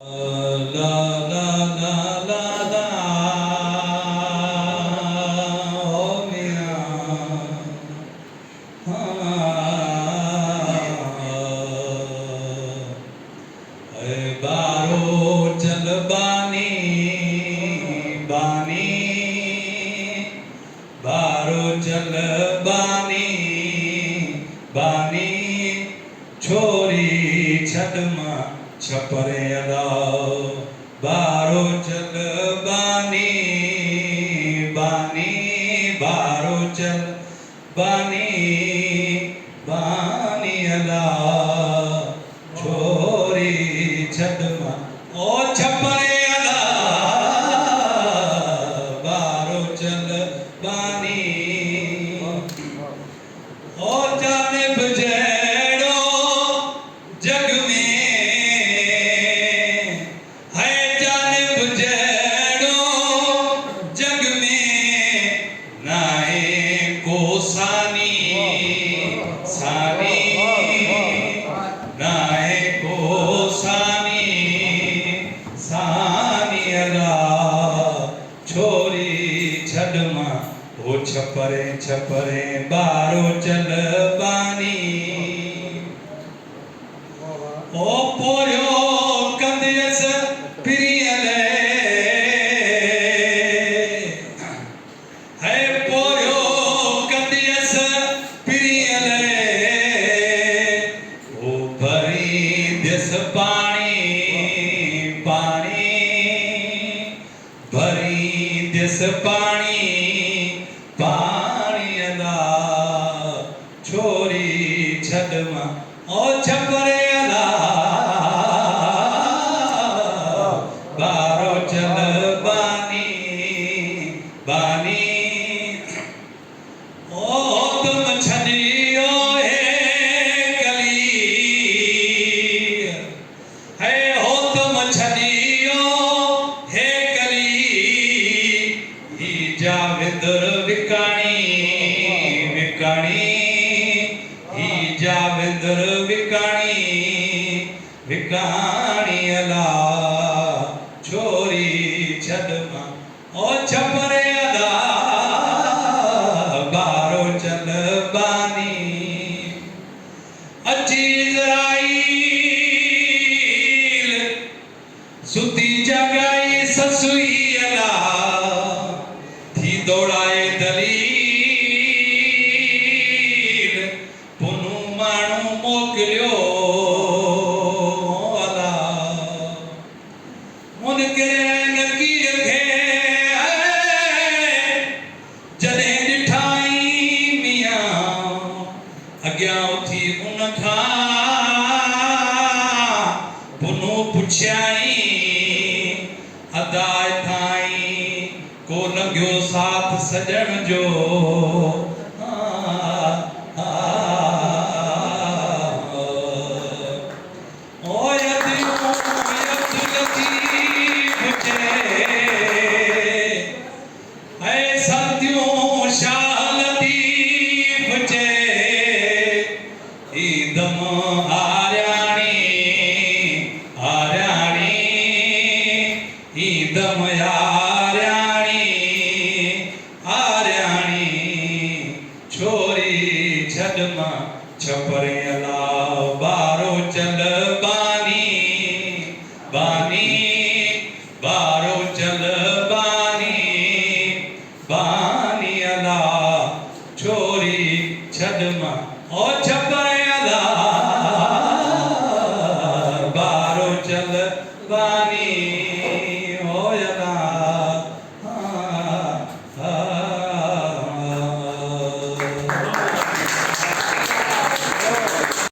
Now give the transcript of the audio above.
La la la la la oh mia बारो चल बानी बानी बारो चल बानी बानी छोरी छदमा छपरे अलाओ बारो चल बानी बानी बारो चल बानी बानी अलाओ छोरी छदमा ओ छपरे अलाओ बारो चल बानी ओ जाने बजेड़ो जग में है जाने बजेड़ो जग में नाए को सानी सानी नाए को सानी सानी अला छोरी छदमा ओ छपरे छपरे बारो चल बानी ओ पोयो कंदेस प्रियले है पोयो कंदेस प्रियले ओ भरी देस पानी पानी भरी देस पानी पानी अला छोरी छदमा ओ छपरे अला बारो चल बानी बानी ओ तुम छदियो है कली है हो तुम छदियो है कली ही जाविंदर विकाणी विकाणी ही जाविंदर विकाणी विकाणी अला छोरी छदमा ओ छपरे अला बारो चल बानी अची इज़राइल सुती जगाई ससुई अला थी दौड़ाए दलील पुनु माण्हू मोकिलियो अला मुनकिर नकीर खे जॾहिं ॾिठाई मियां अॻियां उथी उन खां पुनु पुछियाई अदाए थाई को लॻियो साथ सॼण जो छोरी छदमा छपरे अला बारो चल बानी बानी बारो चल बानी बानी अला छोरी छदमा ओ छपरे अला बारो चल बानी